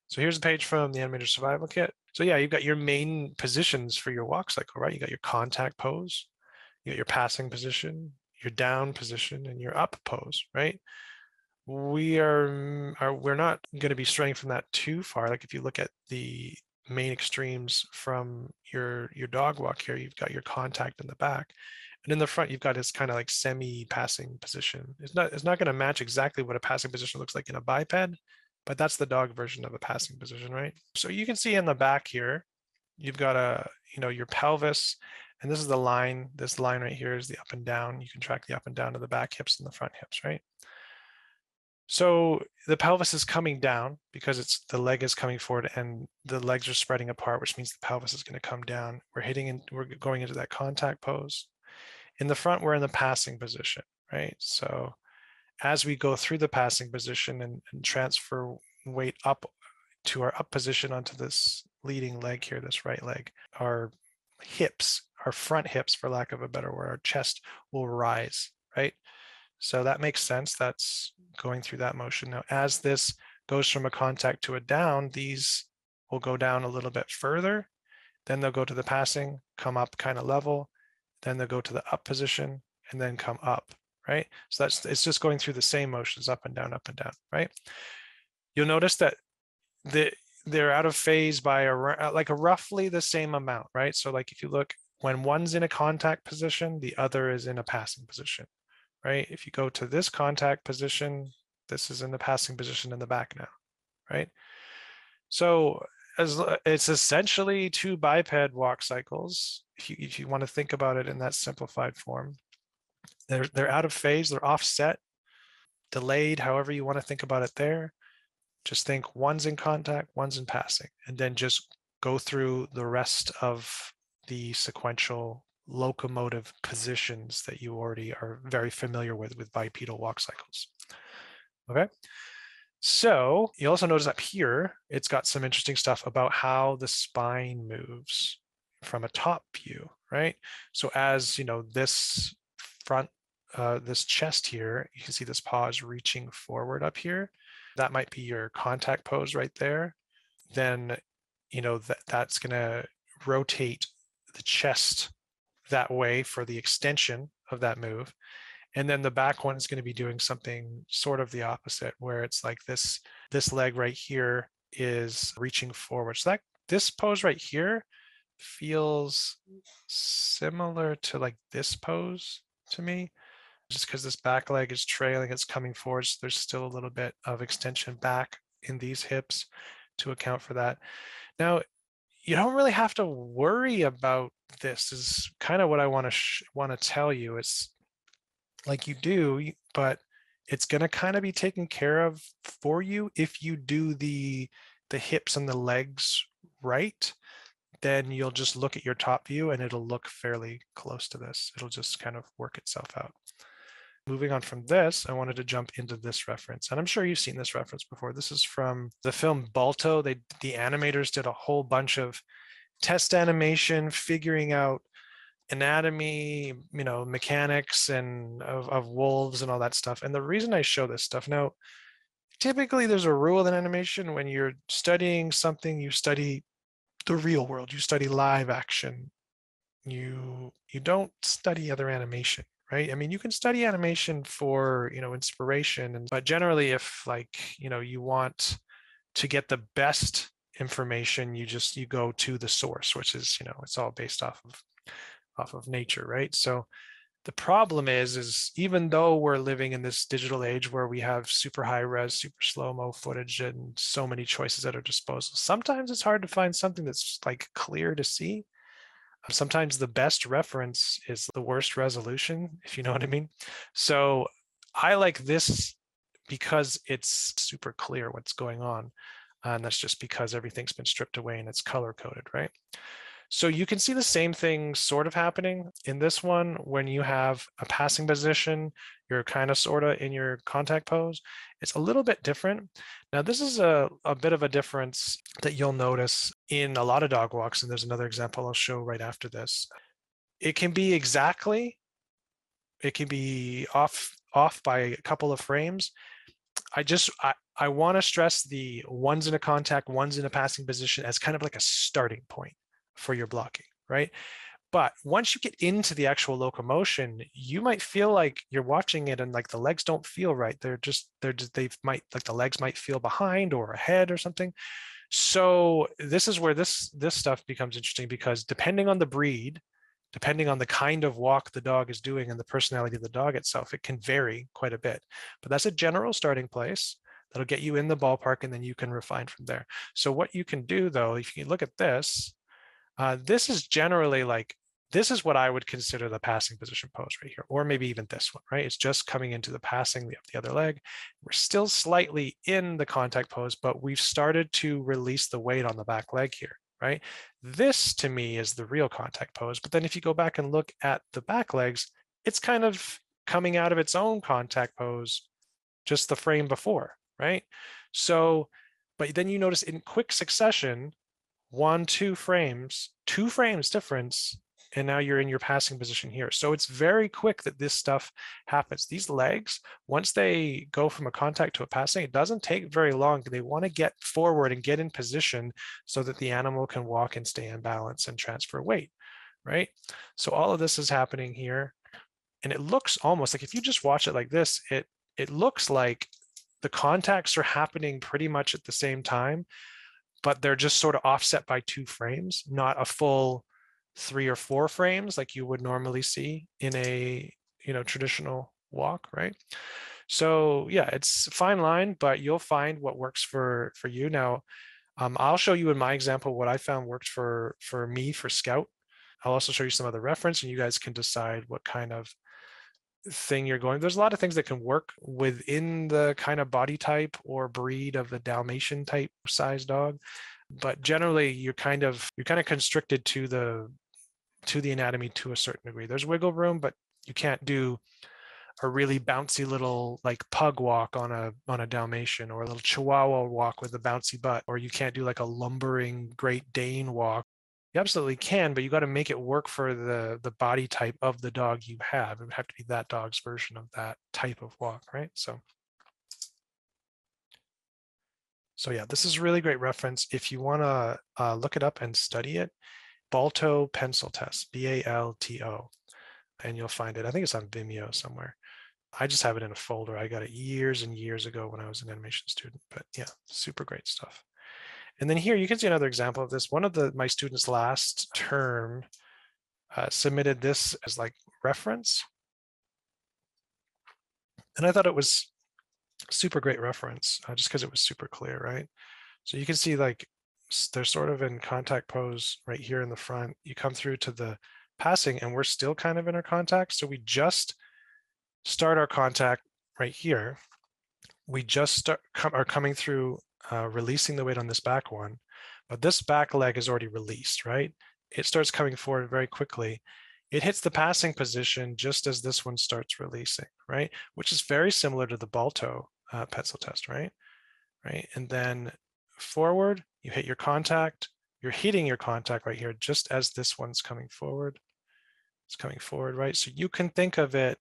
So here's a page from the Animator Survival Kit. So yeah, you've got your main positions for your walk cycle, right? You got your contact pose, you got your passing position, your down position, and your up pose, right? We're not going to be straying from that too far. Like if you look at the main extremes from your dog walk here, you've got your contact in the back. And in the front, you've got this kind of like semi-passing position. It's not going to match exactly what a passing position looks like in a biped, but that's the dog version of a passing position, right? So you can see in the back here, you've got your pelvis, and this is the line. This line right here is the up and down. You can track the up and down of the back hips and the front hips, right? So the pelvis is coming down because the leg is coming forward and the legs are spreading apart, which means the pelvis is going to come down. We're going into that contact pose. In the front, we're in the passing position, right? So as we go through the passing position and transfer weight up to our up position onto this leading leg here, this right leg, our hips, our front hips, for lack of a better word, our chest will rise, right? So that makes sense. That's going through that motion. Now, as this goes from a contact to a down, these will go down a little bit further. Then they'll go to the passing, come up kind of level. Then they'll go to the up position and then come up, right? So it's just going through the same motions, up and down, right? You'll notice that they're out of phase by a roughly the same amount, right? So like if you look, when one's in a contact position, the other is in a passing position, right? If you go to this contact position, this is in the passing position in the back now, right? So it's essentially two biped walk cycles. If you want to think about it in that simplified form, they're out of phase, they're offset, delayed, however you want to think about it there. Just think one's in contact, one's in passing, and then just go through the rest of the sequential locomotive positions that you already are very familiar with bipedal walk cycles. Okay. So you also notice up here, it's got some interesting stuff about how the spine moves from a top view, right? So as you know, this this chest here, you can see this paw is reaching forward up here. That might be your contact pose right there. Then, that's going to rotate the chest that way for the extension of that move. And then the back one is going to be doing something sort of the opposite, where it's like this leg right here is reaching forward. So this pose right here feels similar to like this pose to me, just because this back leg is trailing, it's coming forward. So there's still a little bit of extension back in these hips to account for that. Now, you don't really have to worry about this, is kind of what I want to tell you. It's like you do, but it's going to kind of be taken care of for you if you do the hips and the legs right. Then you'll just look at your top view and it'll look fairly close to this. It'll just kind of work itself out. Moving on from this, I wanted to jump into this reference. And I'm sure you've seen this reference before. This is from the film Balto. The animators did a whole bunch of test animation, figuring out anatomy, mechanics and of wolves and all that stuff. And the reason I show this stuff now, typically there's a rule in animation: when you're studying something, you study the real world, you study live action. You don't study other animation, right? I mean, you can study animation for, inspiration, but generally if you want to get the best information, you go to the source, which is, it's all based off of nature, right? So the problem is even though we're living in this digital age where we have super high res, super slow-mo footage and so many choices at our disposal, sometimes it's hard to find something that's like clear to see. Sometimes the best reference is the worst resolution, if you know what I mean. So I like this because it's super clear what's going on. And that's just because everything's been stripped away and it's color coded, right? So you can see the same thing sort of happening in this one. When you have a passing position, you're kind of sort of in your contact pose. It's a little bit different. Now, this is a bit of a difference that you'll notice in a lot of dog walks. And there's another example I'll show right after this. It can be off by a couple of frames. I want to stress the one's in a contact, one's in a passing position as kind of like a starting point for your blocking, right? But once you get into the actual locomotion, you might feel like you're watching it and like the legs don't feel right. They might like the legs might feel behind or ahead or something. So this is where this stuff becomes interesting because depending on the breed, depending on the kind of walk the dog is doing and the personality of the dog itself, it can vary quite a bit. But that's a general starting place that'll get you in the ballpark, and then you can refine from there. So what you can do though, if you look at this, this is generally like, this is what I would consider the passing position pose right here, or maybe even this one, right? It's just coming into the passing of the other leg. We're still slightly in the contact pose, but we've started to release the weight on the back leg here, right? This to me is the real contact pose. But then if you go back and look at the back legs, it's kind of coming out of its own contact pose just the frame before, right? So, but then you notice in quick succession, 2 frames difference, and now you're in your passing position here. So it's very quick that this stuff happens. These legs, once they go from a contact to a passing, it doesn't take very long. They want to get forward and get in position so that the animal can walk and stay in balance and transfer weight, right? So all of this is happening here. And it looks almost like, if you just watch it like this, it looks like the contacts are happening pretty much at the same time, but they're just sort of offset by 2 frames, not a full 3 or 4 frames like you would normally see in a traditional walk, right? So yeah, it's a fine line, but you'll find what works for you. Now, I'll show you in my example what I found worked for me for Scout. I'll also show you some other reference, and you guys can decide what kind of thing you're going. There's a lot of things that can work within the kind of body type or breed of the Dalmatian type size dog, but generally you're kind of constricted to the anatomy to a certain degree. There's wiggle room, but you can't do a really bouncy little like pug walk on a Dalmatian, or a little Chihuahua walk with a bouncy butt, or you can't do like a lumbering Great Dane walk. You absolutely can, but you got to make it work for the body type of the dog you have. It would have to be that dog's version of that type of walk, right? So yeah, this is a really great reference. If you want to look it up and study it, Balto pencil test, BALTO, and you'll find it. I think it's on Vimeo somewhere. I just have it in a folder. I got it years and years ago when I was an animation student, but yeah, super great stuff. And then here you can see another example of this. One of my students last term submitted this as like reference. And I thought it was super great reference just because it was super clear, right? So you can see like they're sort of in contact pose right here in the front. You come through to the passing and we're still kind of in our contact. So we just start our contact right here. We just are coming through releasing the weight on this back one, but this back leg is already released, right? It starts coming forward very quickly. It hits the passing position just as this one starts releasing, right? Which is very similar to the Balto pencil test, right? Right, and then forward, you hit your contact. You're hitting your contact right here just as this one's coming forward. It's coming forward, right? So you can think of it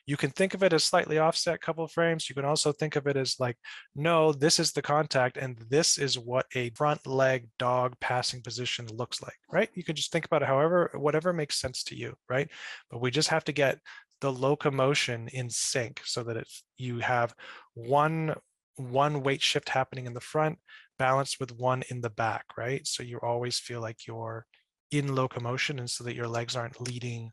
as slightly offset couple of frames. You can also think of it as like, no, this is the contact and this is what a front leg dog passing position looks like, right? You can just think about it whatever makes sense to you, right? But we just have to get the locomotion in sync so that you have one weight shift happening in the front balanced with one in the back, right? So you always feel like you're in locomotion, and so that your legs aren't leading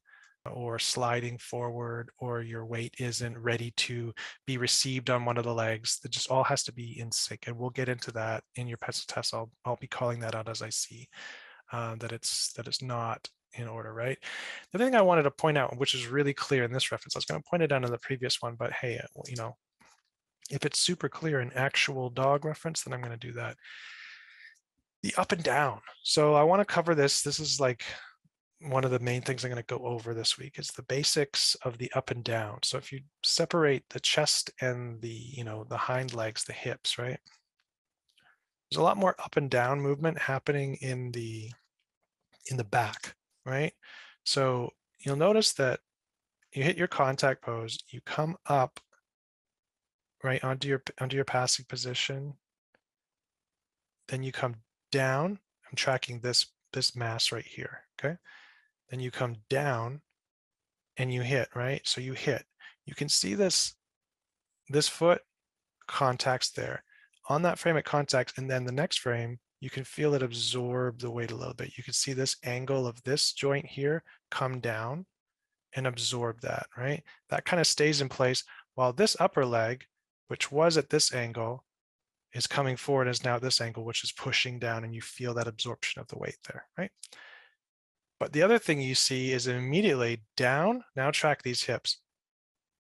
or sliding forward, or your weight isn't ready to be received on one of the legs. That just all has to be in sync, and we'll get into that in your pencil test. I'll be calling that out as I see that it's not in order, right? The thing I wanted to point out, which is really clear in this reference, I was going to point it out in the previous one, but hey, if it's super clear in actual dog reference, then I'm going to do that. The up and down. So I want to cover this. This is like one of the main things I'm going to go over this week is the basics of the up and down. So if you separate the chest and the hind legs, the hips, right? There's a lot more up and down movement happening in the back, right? So you'll notice that you hit your contact pose, you come up right, onto your passing position. Then you come down. I'm tracking this mass right here, okay? Then you come down and you hit, right? So you hit. You can see this foot contacts there. On that frame it contacts, and then the next frame, you can feel it absorb the weight a little bit. You can see this angle of this joint here come down and absorb that, right? That kind of stays in place while this upper leg, which was at this angle, is coming forward and is now at this angle, which is pushing down, and you feel that absorption of the weight there, right? But the other thing you see is immediately down, now track these hips.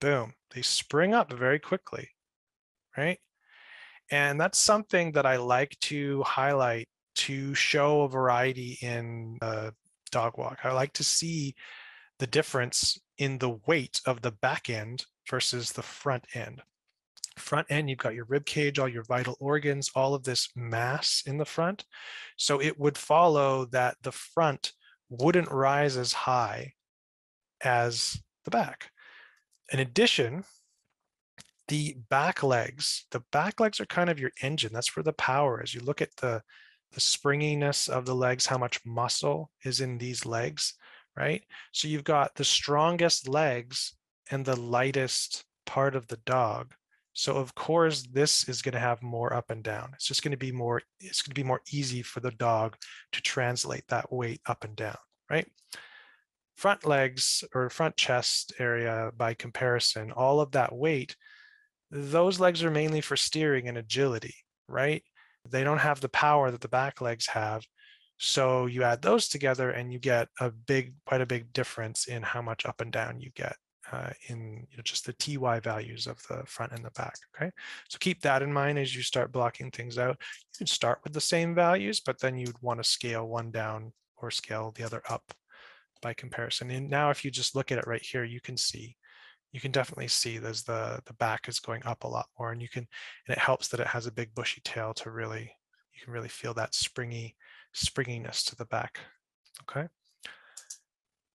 Boom, they spring up very quickly, right? And that's something that I like to highlight to show a variety in dog walk. I like to see the difference in the weight of the back end versus the front end. Front end, you've got your rib cage, all your vital organs, all of this mass in the front. So it would follow that the front wouldn't rise as high as the back. In addition, the back legs are kind of your engine. That's where the power is. You look at the springiness of the legs, how much muscle is in these legs, right? So you've got the strongest legs and the lightest part of the dog. So of course, this is going to have more up and down. It's just going to be more, it's going to be more easy for the dog to translate that weight up and down, right? Front legs or front chest area by comparison, all of that weight, those legs are mainly for steering and agility, right? They don't have the power that the back legs have. So you add those together and you get quite a big difference in how much up and down you get in just the TY values of the front and the back, okay? So keep that in mind as you start blocking things out. You can start with the same values, but then you'd want to scale one down or scale the other up by comparison. And now if you just look at it right here, you can definitely see there's the back is going up a lot more, and it helps that it has a big bushy tail to really, you can really feel that springiness to the back. Okay.